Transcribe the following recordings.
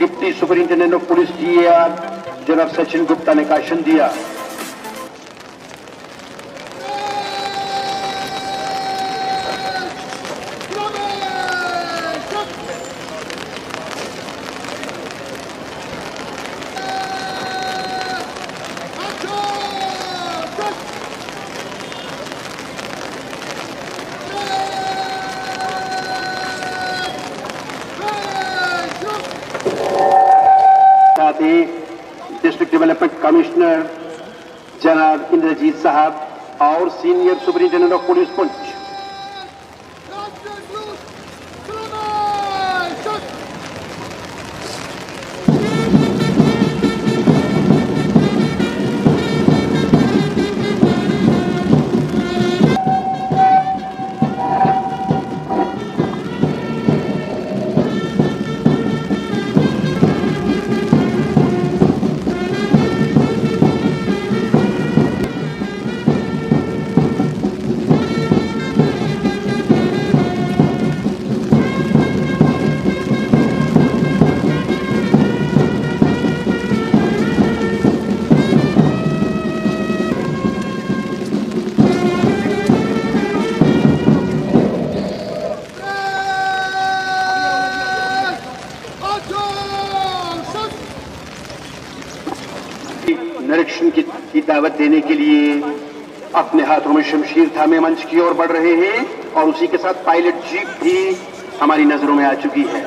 Deputy superintendent of police DAR जनाब सचिन गुप्ता ने भाषण दिया। डिस्ट्रिक्ट डेवलपमेंट कमिश्नर जनाब इंद्रजीत साहब और senior superintendent of police Poonch. निरीक्षण की दावत देने के लिए अपने हाथों में शमशीर थामे मंच की ओर बढ़ रहे हैं और उसी के साथ पायलट जीप भी हमारी नजरों में आ चुकी है।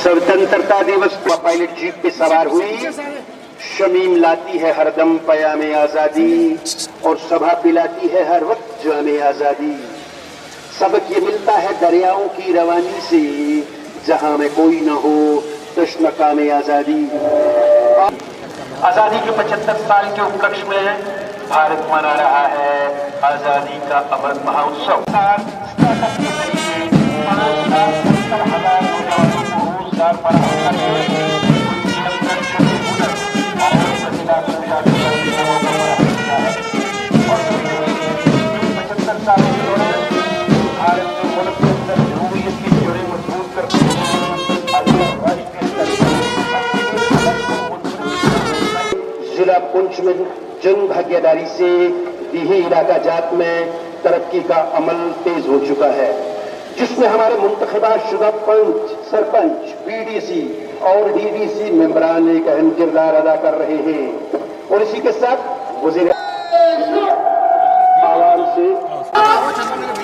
स्वतंत्रता दिवस पर पायलट जीप पे सवार हुई शमीम लाती है हरदम पयामे आजादी और सभा पिलाती है हर वक्त जामे आजादी। सबक ये मिलता है दरियाओं की रवानी से जहां में कोई न हो तश्नका में आजादी। आजादी के 75 साल के उपलक्ष्य में भारत मना रहा है आजादी का अमृत महोत्सव। स्टार्टअप के जरिए 5,70,000 नौजवानों को रोजगार फराहम करके उनके अंदर छुपे हुनर और प्रतिभा को उजागर करने का मौका फराहम किया है। और 75 सालों के दौरान भारत ने मुल्क के अंदर जमहूरियत की जड़ें मजबूत करके जिला पुंछ में जन भागीदारी से दीही इलाका जात में तरक्की का अमल तेज हो चुका है, जिसमें हमारे मुंतखबा शुदा पंच, सरपंच, BDC और DDC मेंबरान एक अहम किरदार अदा कर रहे हैं। और इसी के साथ वज़ीर आवाम से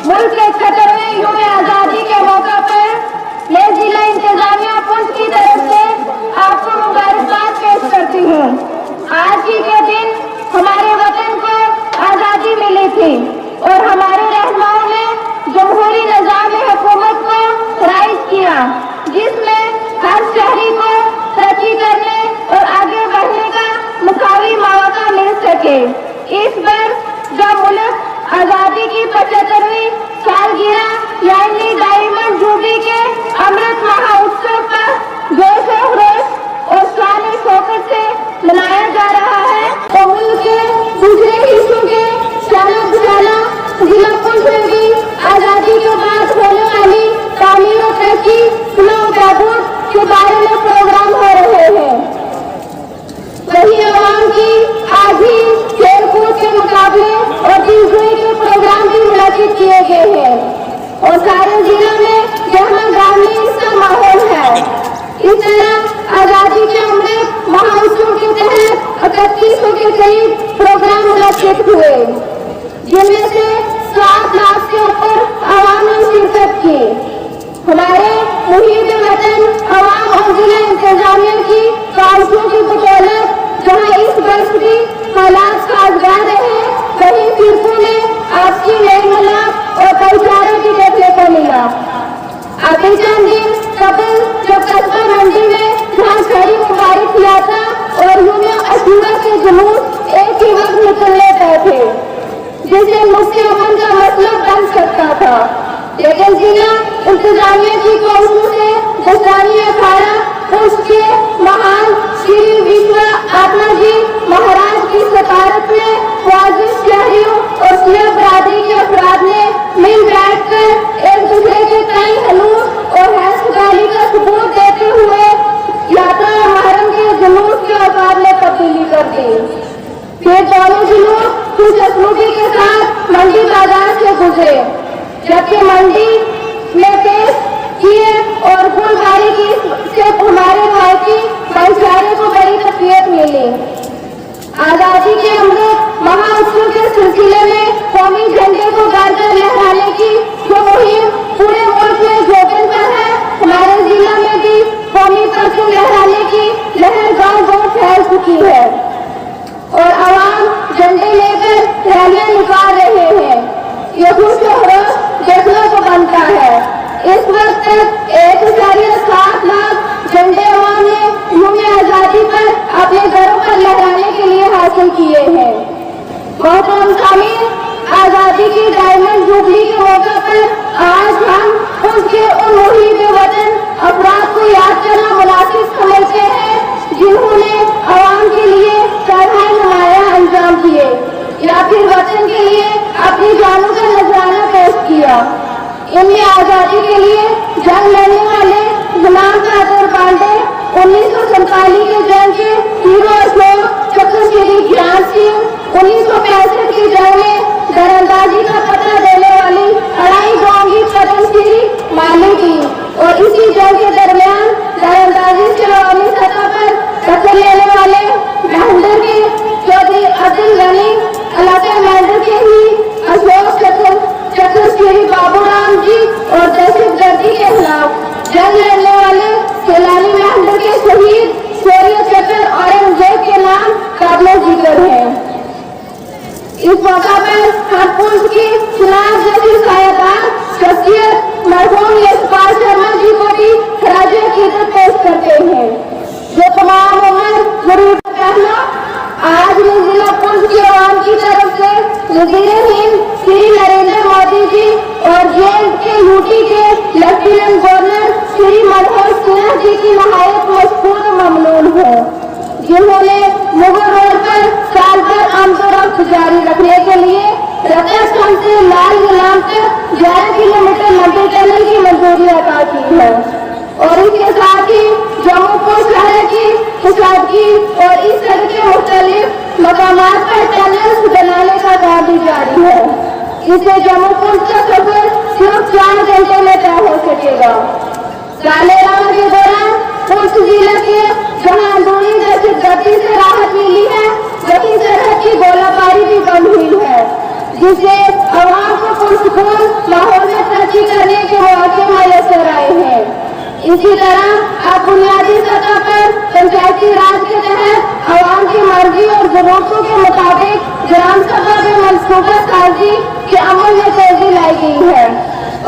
मुल्क के 71वें आजादी के मौका पर मैं जिला इंतजामिया पुंछ की तरफ से आपको मुबारकबाद पेश करती हूँ। आज ही के दिन हमारे वतन को आजादी मिली थी और हमारे रहनुमाओं ने जमहूरी निजाम हुकूमत को राइज किया, जिसमें हर शहरी को तरक्की करने और आगे बढ़ने का मुकामी मौका मिल सके। इस बार जब मुल्क आजादी की 75वीं सालगिरह यानी डायमंड जुबली के अमृत महोत्सव का जोश खरोश और शान शौकत से मनाया जा रहा है, तो मुल्क के दूसरे हिस्सों के शाला गुजाला जिला पुंछ में भी आजादी के बाद होने वाली तामीर और तरक्की के बारे में प्रोग्राम हो रहे हैं। वही आवाम की आज ही खेलकूद के मुकाबले और दिलजोई के प्रोग्राम भी मुनक्किद किए गए हैं और सारे जिला में जहाँ ग्रामीण का माहौल है। इस तरह आजादी के अमृत महोत्सव के तहत 3100 के करीब प्रोग्राम मुनक्किद हुए, जिनमें से 7 लाख के ऊपर आवाम ने शिरकत की। हमारे मुहिब वतन आवाम और जिला इंतजामिया की काउंसिलों की बदौलत जहाँ इस वर्ष भी हालात साजगार रहे, वहीं फिरकों ने आपसी मेल मिलाप और भाईचारे की देखने को मिला। अभी चंद दिन कबल जब कस्बा मंडी में जहाँ खड़ी मुबारक यात्रा और यूनियन अशूरा के जुलूस एक ही वक्त निकलने गए थे, जिससे मुफ्ती अमन का मतलब बन सकता था, लेकिन जिला इंतजामिया की काउंसिल से दस्तानी अखाड़ा उसके महान श्री विश्व आत्मा जी महाराज की सतारत में वाजिब शहरियों और सिया बरादरी के अफराद ने मिल बैठकर एक जबकि मंडी में पेश किए और फुलबारी की से हमारे भाई की भाईचारे को बड़ी तकलीफ मिली। आजादी के अमृत महाउत्सव के सिलसिले में कौमी झंडे को गाड़-गाड़ लहराने की जो मुहिम पूरे मुल्क में जोरों पर है, हमारे जिला में भी कौमी परचम लहराने की लहर गांव-गांव फैल चुकी है और आवाम झंडे लेकर रैलियां निकाल रहे हैं। ये खुशखबरी देखने को बनता है। इस वक्त तक 1.7 लाख झंडे आवाम ने यौम आजादी पर अपने घरों पर लहराने के लिए हासिल किए हैं। मोहतरम सामीन, आजादी की डायमंड जुबली के मौके पर आज हम उनके उन मुहिब वतन अफराद को याद करना मुनासिब समझते हैं जिन्होंने आवाम के लिए सरहद नुमाया अंजाम दिए या फिर वतन के लिए अपनी जानों का नजराना पेश किया। इनमें आजादी के लिए जंग लड़ने वाले गुलाम कादर पांडे, 1947 के जंग के हीरो अशोक चक्रश्री ज्ञान सिंह, 1965 की जंग में दरअंदाजी का पता देने वाली अड़ाई गांव की पद्मश्री माली की और इसी जंग के दरमियान दरअंदाजी से अवामी सतह पर टक्कर लेने वाले महंदर के चौधरी अब्दुल गनी, इलाके महंदर के ही अशोक चक्रश्री बाबूराम जी और दहशतगर्दी के खिलाफ जंग लड़ने वाले सैलानी महंदर के शहीद शौर्य चक्र औरंगजेब के नाम काबिल जिक्र है। इस मौका पर हम पुलिस की चुनाव जैसी सायादार शख्सियत मरहूम यशपाल शर्मा जी को भी खराजे अकीदत पेश करते हैं जो तमाम उम्र गरीब पहला आज में जिला पुलिस की आवाम की तरफ से वज़ीर-ए-हिंद श्री नरेंद्र मोदी जी और जेल के यूटी के लेफ्टिनेंट गवर्नर श्री मनोहर सिन्हा जी की नहायत मशकूर ममनून है जिन्होंने मुगल रोड पर साल भर आमदोरफ्त जारी रखने के लिए रतनस्थान से लाल गुलाम तक 11 किलोमीटर लंबे टनल की मंजूरी अदा की है और इसके साथ ही जम्मू पुलिस शहर की कुशादगी और इस तरह के मुख्तलिफ मकामात पर टनल्स बनाने का काम भी जारी है। इससे जम्मू पुलिस का सफर सिर्फ 4 घंटे में तय हो सकेगा। काले रंग के दौरान पुलिस जिले के जहां अंदरूनी दहशतगर्दी से राहत मिली है, वहीं सरहद की गोलाबारी भी बंद हुई है, जिससे आवाम को पुरसुकून माहौल में तरक्की करने के मौके मयसर आए हैं। इसी तरह अब बुनियादी सतह पर पंचायती राज के तहत आवाम की मर्जी और जरूरतों के मुताबिक ग्राम सभा में मनसूबा साजी के अमल में तेजी लाई गई है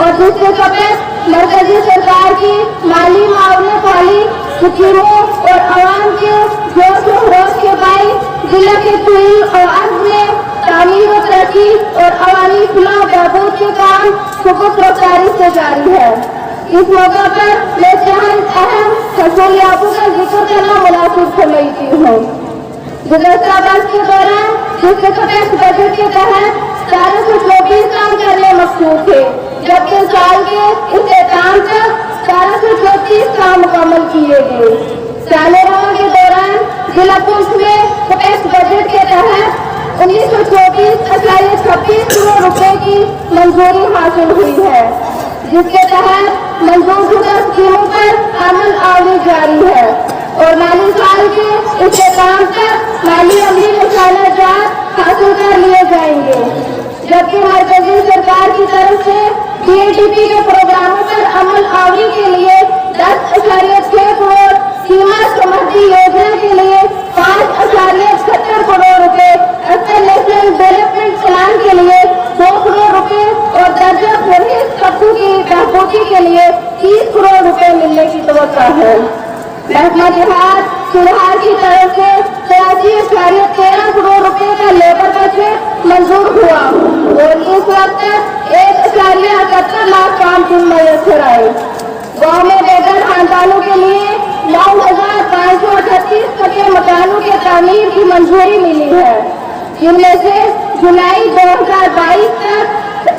और दूसरे सफेद मरकजी सरकार की माली मामले वाली स्कीमों और आवाम के जोश व खरोश के बाईस जिला के तुल और अर्ज में तामीर व तरक्की और अवामी फलाह बहबूद के काम सुबह रफ्तारी से जारी है। इस मौका पर मैं चंद अहम हसूलियातों का जिक्र करना मुनासिब समझती हूँ। गुज़श्ता वर्ष के दौरान डिस्ट्रिक्ट बजट के तहत 424 काम करने मकसूद थे, जबकि साल के इख्तिताम तक 434 काम मुकम्मल किए गए। सालाना के दौरान जिला पुलिस में बजट के तहत 1924.26 करोड़ रुपए की मंजूरी हासिल हुई है, जिसके तहत मंजूर शुदा स्कीमों पर अमल आवरी जारी है और माली साल के इख्तिताम तक माली अमली निशानात हासिल कर लिए जाएंगे। जबकि मरकजी सरकार की तरफ से DADP के प्रोग्रामों पर अमल आवरी के लिए 10.6 करोड़, सीमा समृद्धि योजना के लिए 5.70 करोड़ रुपए, अक्सर नेशनल डेवलपमेंट प्लान के लिए 2 करोड़ रुपए और दर्जा तबकों की बहबूदी के लिए 30 करोड़ रुपए मिलने की तवक्का है। महकमा जिहाद सुधार की तरफ से 83.13 करोड़ रुपए का लेबर बजट मंजूर हुआ और इस वक्त 1.71 लाख काम दिन मयसर आए। गाँव में बेघर खानदानों के लिए 9,538 पक्के मकानों के तामीर की मंजूरी मिली है, जिनमें से जुलाई 2022 तक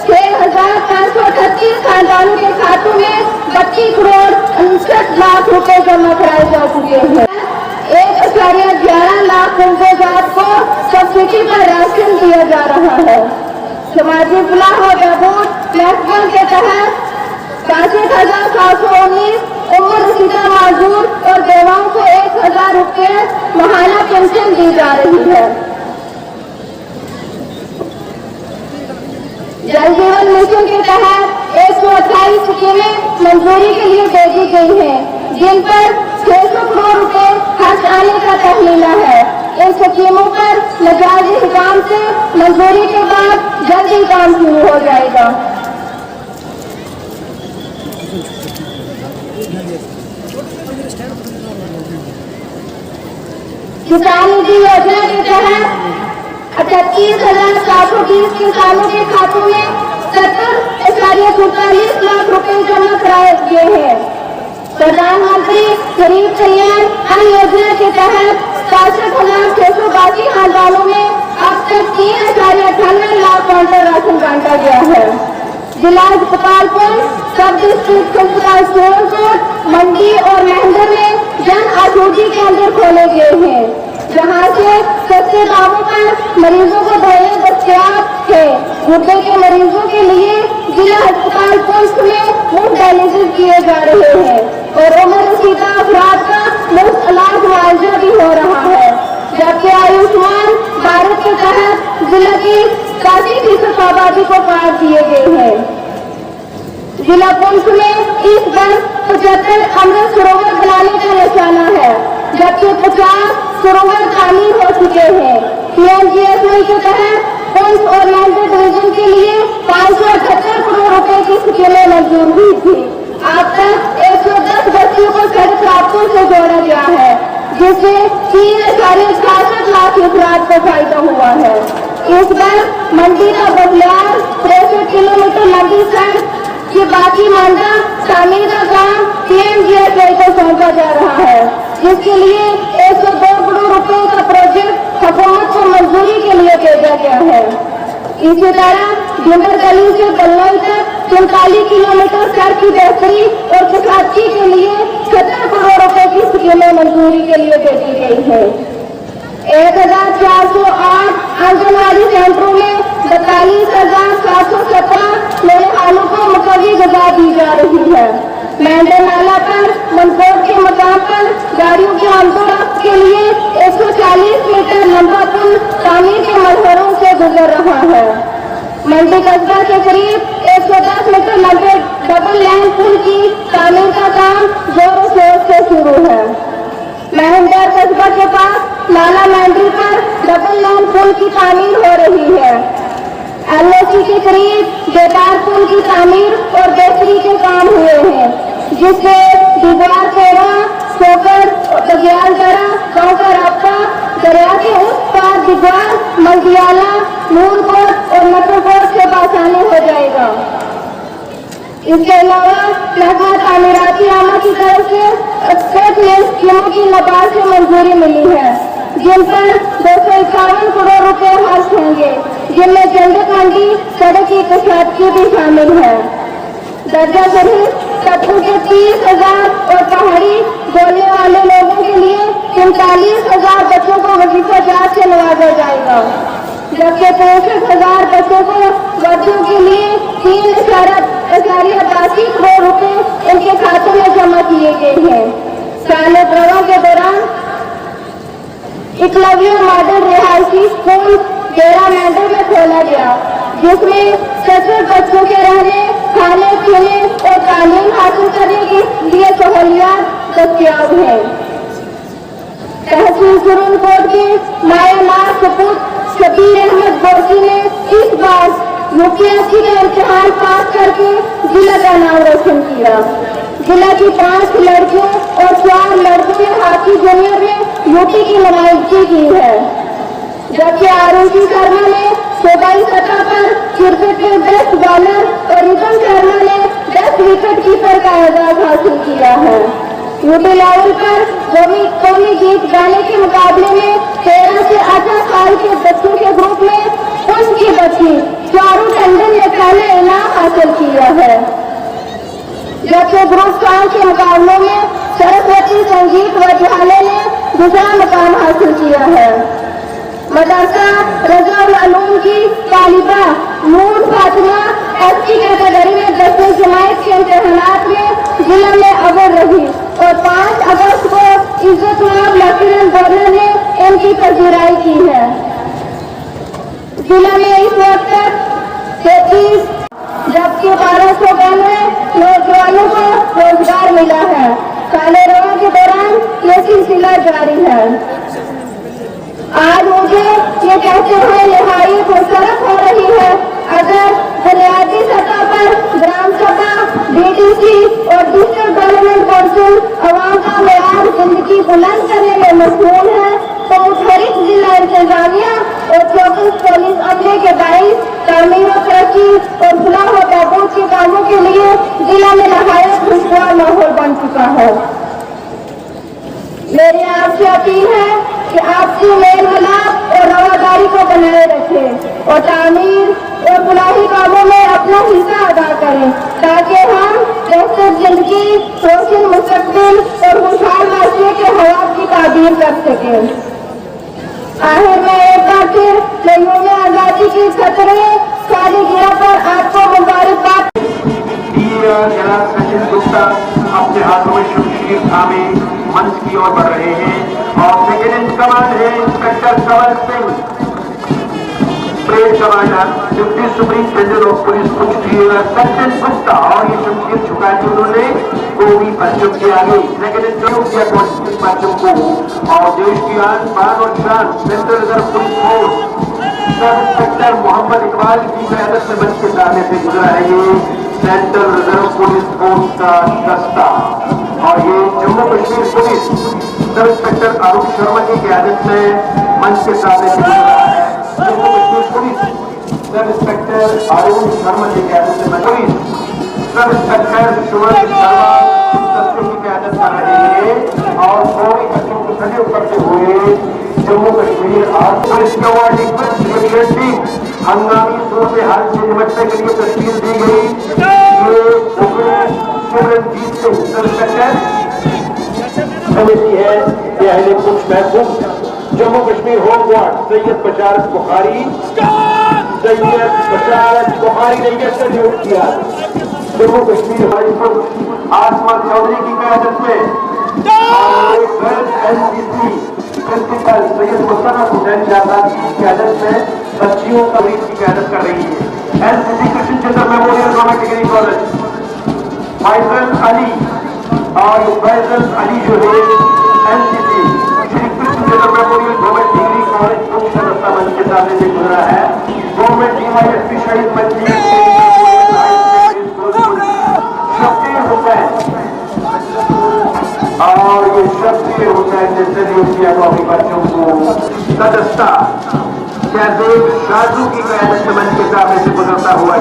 6,538 खानदानों के खातों में 32 करोड़ 59 लाख रुपए जमा कराए जा चुके हैं। 1.11 लाख गुंजात को सब्सिडी पर राशन दिया जा रहा है। समाजी फलाह व बहबूद प्लस 1 के तहत 62,719 उम्र रसीदा माजूर और बेवाओं को 1,000 रुपये माहाना पेंशन दी जा रही है। जल जीवन मिशन के तहत 128 स्कीमें मंजूरी के लिए भेजी गई हैं, जिन पर 600 करोड़ रुपए खर्च आने का तहमीना है। इन स्कीमों पर नजायज काम से मंजूरी के बाद जल्दी काम शुरू हो जाएगा। किसान निधि योजना के तहत 38,720 किसानों के खातों में 70,47 लाख रुपए जमा कराए गए हैं। प्रधानमंत्री गरीब कल्याण अन्न योजना के तहत 62,682 खानदानों में अब तक 3,98 लाख क्विंटल राशन बांटा गया है। जिला अस्पताल पर सब डिस्ट्रिक्ट अस्पताल सोनपुर, मंडी और मेहंदर में जन आपूर्ति केंद्र खोले गए हैं, जहां से सस्ते दामों पर मरीजों को दवाएं दस्तयाब है। गुर्दे के मरीजों के लिए जिला अस्पताल पुष्प में मुफ्त डायलिसिस किए जा रहे हैं और उम्र रसीदा अफराद का मुफ्त इलाज मुआवजा भी हो रहा है। जबकि आयुष्मान भारत के तहत जिला की 80% आबादी को कार्ड दिए गए हैं। जिला पुंछ में इस बार 75 अमृत सरोवर बनाने का निशाना है, जबकि 50 सरोवर तामीर हो चुके हैं। पीएमजीएसवाई के तहत पुंछ और मेहंदर डिवीजन के लिए 578 करोड़ रुपए की स्कीमें मंजूर हुई थी। अब तक 110 बच्चों को सड़क रास्तों से जोड़ा गया है, जिससे 3,66 लाख अफराद को फायदा हुआ है। इस बार मंडी का बदलाव 63 किलोमीटर लंबी सड़क की बाकी मांझा तामीर का काम पीएमजीएसवाई को सौंपा जा रहा है, जिसके लिए 102 करोड़ रुपए का प्रोजेक्ट हुकूमत को मंजूरी के लिए भेजा गया है। इसी तरह गिंदर गली से बल्लई तक 44 किलोमीटर सड़क की बेहतरी और किफायती के लिए 70 करोड़ रुपए की स्कीमें मंजूरी के लिए भेजी गई है। 1,408 आंगनबाड़ी सेंटरों में 42,717 मेरे हालों को मुकम्मल गजा दी जा रही है। मेंढर नाला पर मनकोट के मकाम पर गाड़ियों की आमदोरफ्त के लिए 140 मीटर लंबा पुल तामीर के मलहरों से गुजर रहा है। मंडी कस्बा के करीब 110 मीटर लंबे डबल लाइन पुल की तामीर का काम जोरों शोर से शुरू है। मेहंदर कस्बा के पास नाला मंडी पर डबल लाइन पुल की तामीर हो रही है। एलओसी के करीब बेतार पुल की तामीर और बेहतरी के काम हुए हैं, जिससे दीवार तेरा सोकर बगियाल दरा गाँव का रास्ता दरिया के उस पार दीवार मलदियाला नूरकोट और नकलकोट से आसानी हो जाएगा। इसके अलावा महकमा तामीराती आमा की तरफ से 68 स्कीमों की नबार्ड से मंजूरी मिली है, जिन पर 251 करोड़ रुपए खर्च होंगे, जिनमें जल्द मंडी सड़क की कसादगी भी शामिल है। दर्जा शरीफ तत्व के 30,000 और पहाड़ी बोलने वाले लोगों के लिए 45,000 बच्चों को वजीफा जात से नवाजा जाएगा, जबकि 65,000 बच्चों को वर्षों के लिए 3,82 करोड़ रुपए उनके खातों में जमा किए गए हैं। साल प्रवाह के दौरान एकलव्य मॉडल रिहायशी स्कूल डेरा मेंढर में खोला गया, जिसमें 60 बच्चों के रहने, खाने पीने और तालीम हासिल करने के लिए सहूलियात दस्तियाब है। तहसील सुरनकोट के मायानार सपूत शबीर अहमद बोर्सी ने इस बार यूपीएससी का इम्तिहान पास करके जिला का नाम रोशन किया। जिला की 5 लड़कियों और 4 लड़कों ने हॉकी जूनियर में यूपी की नुमाइंदगी की है, जबकि आरुषि शर्मा ने सूबाई सतह पर क्रिकेट में बेस्ट बॉलर और रितम शर्मा ने बेस्ट विकेट कीपर का एजाज हासिल किया है। यूपी लेवल पर कौमी गीत गाने के मुकाबले में 13 से 18 साल के बच्चों के ग्रुप में उनकी बच्ची चारू टंडन ने पहले इनाम हासिल किया है, जबकि ग्रुप सॉन्ग के मुकाबलों में सरस्वती संगीत विद्यालय ने दूसरा मुकाम हासिल किया है। मदरसा रज़ाउल उलूम की तालिबा नूर फातिमा ST कैटेगरी में 10वीं जमात के इम्तिहानात में जिला में अव्वल रही और 5 अगस्त को इज्जतुल्लाह लेफ्टिनेंट गवर्नर ने इनकी पजीराई की है। जिला में इस वक्त तक 33 जबकि 1292 नौजवानों को रोजगार मिला है। काले रंग के दौरान ये सिलसिला जारी है। आज मुझे ये कहते हुए निहायत मुशर्रफ हो रही है, अगर बुनियादी सतह पर ग्राम सभा, DDC और डिस्ट्रिक्ट गवर्नमेंट काउंसिल अवाम का मेयार जिंदगी बुलंद करने में मशगूल है, तो मुतहरिक जिला इंतजामिया और 24 पुलिस अमले के बाईस तामीर और तरक्की और फलाह और बहबूद के कामों के लिए जिला में निहायत खुशगवार माहौल बन चुका है। मेरी आपसे अपील है कि आपसी मेल मिलाप और रवादारी को बनाए रखें और तामीर और फलाही कामों में अपना हिस्सा अदा करें, ताकि हम बेहतर जिंदगी, रोशन मुस्तकबिल और खुशहाल माशरे के हवाब की ताबीर कर सकें। आखिर में एक बार फिर यौम आजादी की 17वीं सालगिरह पर आपको मुबारकबाद। जनाब सचिन गुप्ता अपने हाथों में शमशीर थामे मंच की ओर बढ़ रहे हैं और सेकेंड इन कमांड है inspector Kanwal Singh, parade commander, deputy superintendent of police Sachin Gupta. और ये शमशीर झुका दी उन्होंने गोवी पश्चिम के आगे सेकेंड इन किया पश्चिम को और देश की आन बान और शान central reserve police force sub inspector Mohammad Iqbal की क़यादत में मंच के सामने से गुजरा है। ये सेंट्रल रिजर्व पुलिस फोर्स का दस्ता और ये Jammu Kashmir police sub inspector Arun Sharma की क़यादत में मंच के सामने से गुजरा है। Jammu Kashmir police sub inspector Arun Sharma की क़यादत में police sub inspector Suman Sharma दस्ते की क़यादत कर रहे हैं और थोड़ी बच्चों को सजे करते हुए जम्मू कश्मीर आर्मी पुलिस के अवार्ड टीम हंगामी सूरत हाल से निपटने के लिए तस्वीर दी गई। ये सिमरनजीत सिंह इंस्पेक्टर समिति है ये अहले पुलिस महफूज जम्मू कश्मीर होम गार्ड सैयद बशारत बुखारी ने यह सल्यूट किया। जम्मू कश्मीर आसमा चौधरी की क़यादत में प्रिंसिपल सैयद मुस्तफा हुसैन शहजाद की क़यादत में बच्चियों का की क़यादत कर रही है। NCC Krishna Chandra memorial government degree college Faisal Ali और फैसल अली जो है NCC Shri Krishna Chandra memorial government degree college मुख्य दस्ता मंच के सामने से गुजरा है। गवर्नमेंट DYSP शहीद मंजीर शब्बीर हुसैन और ये शब्बीर हुसैन ने सल्यूट किया तो अपनी बच्चों को सदस्ता शहदेव शाजू की क़यादत में मंच के सामने से गुजरता हुआ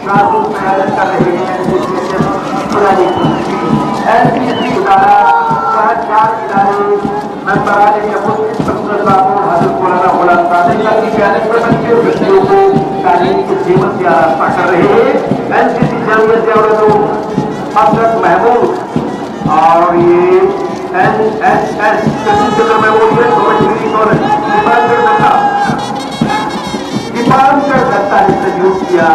शाजू क़यादत कर रहे हैं। NCC इदारा चार इदारे मेंबरान हजरत मौलाना गुलाम कादिर की क़यादत में बच्चे बच्चियों को तालीम की कीमत की आरास्ता कर रहे हैं। NCC जमीयत हजरत महमूद और ये NSS Krishna Chandra memorial government degree college Dipankar Datta ने सल्यूट किया।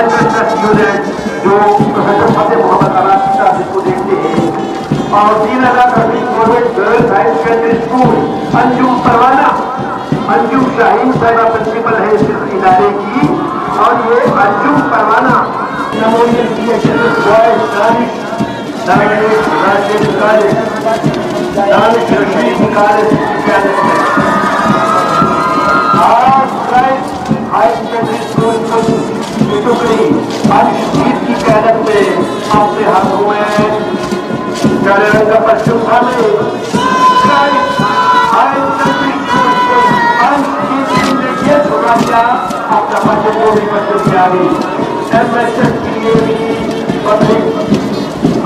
NSS यूनिट जो प्रोफेसर फतेह मोहम्मद अनासी साहब जिसको देखते हैं और 3,000 government girls high secondary school Anjum Parwana, Anjum Shaheen साहिबा प्रिंसिपल है इस इदारे की और ये Anjum Parwana memorial boys Danish Rashid college high secondary school टुकड़ी अनिश्चित की क़यादत में अपने हाथों में काले रंग का पश्चिम थामे अपना पश्चिम को भी पश्चिम से आ गई। MSS के लिए भी पब्लिक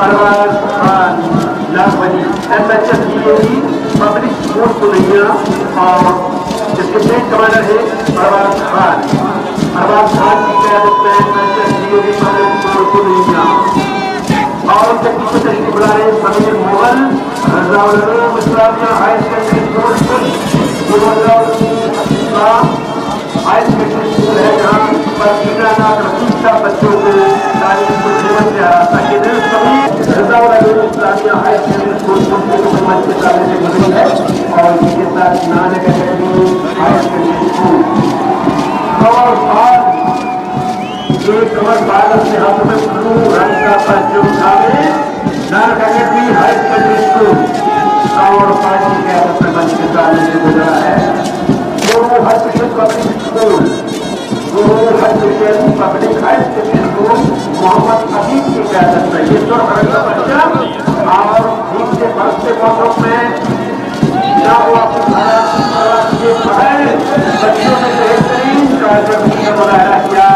अरबाज खान लाखबनी MSS के लिए भी पब्लिक स्कूल सुनैया और जिसके प्लेट कमांडर है अरबाज खान की क़यादत में MSS के लिए भी पब्लिक स्कूल सुनैया और उनके पीछे तशरीफ बुला रहे Sameer Mughal Razaul Islamia high secondary school high secondary school है जहाँ टीकाना रसूखता बच्चों को तालीम को जीवन से आरास्ता के लिए सभी इस्लामिया हाई सेकेंडरी स्कूल के सामने से गुजरी है और इनके साथ Nanak academy high secondary school एक कमर बाद अपने हाथों में ब्लू रंग का परचून उठावे Nanak academy high secondary school और पार्टी के अपने मंच के सामने से गुजरा है। गुरु Harkrishan public school Guru Harkrishan public high secondary school Mohammad Ajeeb की क्यादत में ये स्वर का बच्चा और ठीक से बढ़ते मौसम में क्या हुआ के पढ़ाए बच्चों ने बेहतरीन कार्यक्रम का मुजाहरा किया।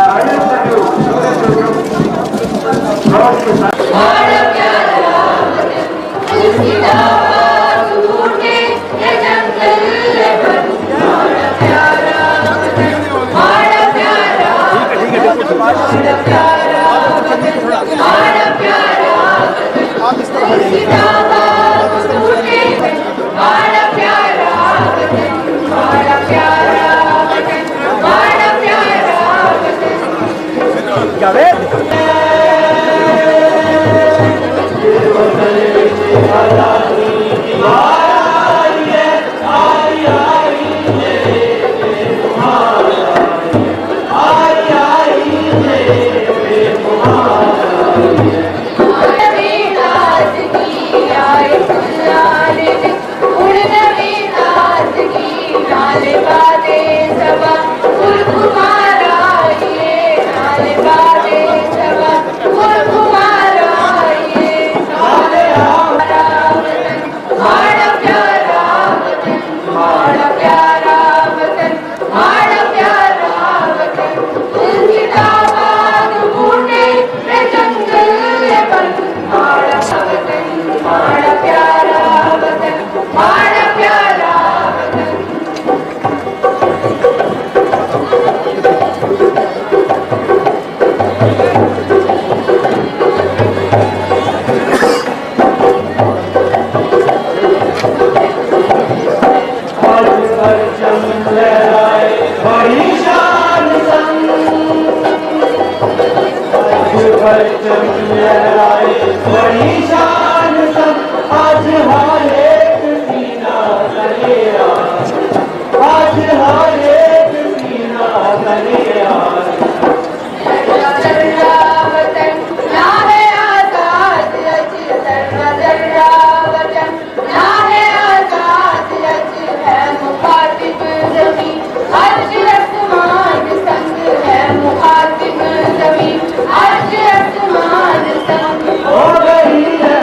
हो गई है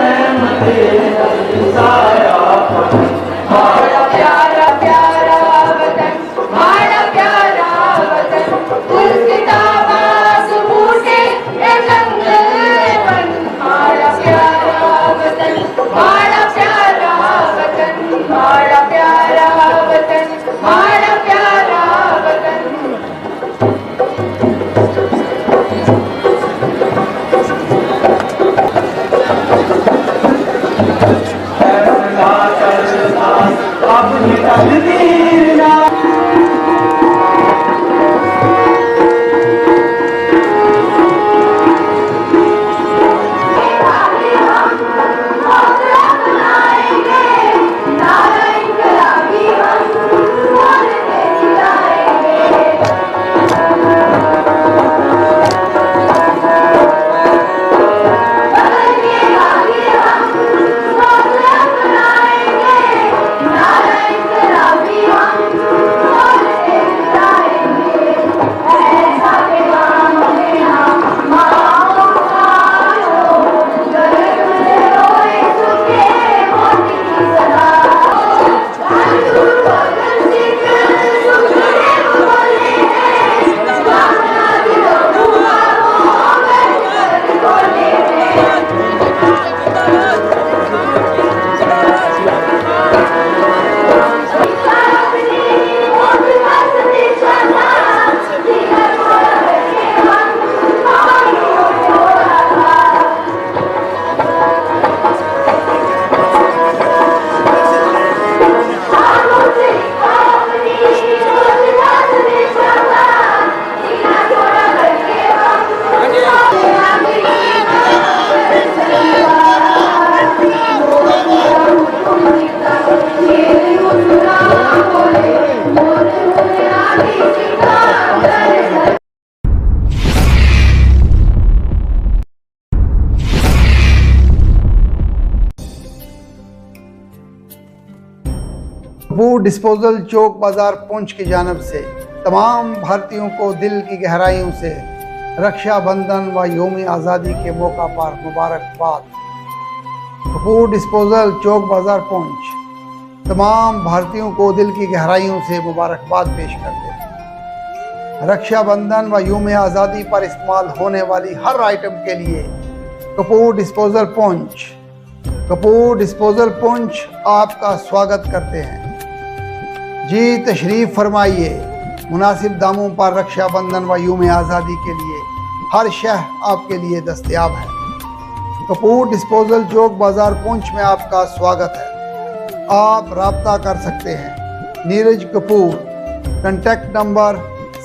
कपूर डिस्पोजल चौक बाजार पुंछ की जानिब से तमाम भारतीयों को दिल की गहराइयों से रक्षाबंधन व यौम आज़ादी के मौका पर मुबारकबाद। कपूर डिस्पोजल चौक बाजार पुंछ तमाम भारतीयों को दिल की गहराइयों से मुबारकबाद पेश करते हैं। रक्षाबंधन व यौम आज़ादी पर इस्तेमाल होने वाली हर आइटम के लिए कपूर डिस्पोजल पुंछ आपका स्वागत करते हैं। जी तशरीफ़ फरमाइए। मुनासिब दामों पर रक्षाबंधन व यौम आज़ादी के लिए हर शह आपके लिए दस्तयाब है। कपूर डिस्पोजल चौक बाजार पुंछ में आपका स्वागत है। आप राब्ता कर सकते हैं। Neeraj Kapoor, contact number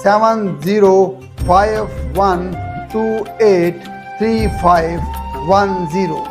7051283510।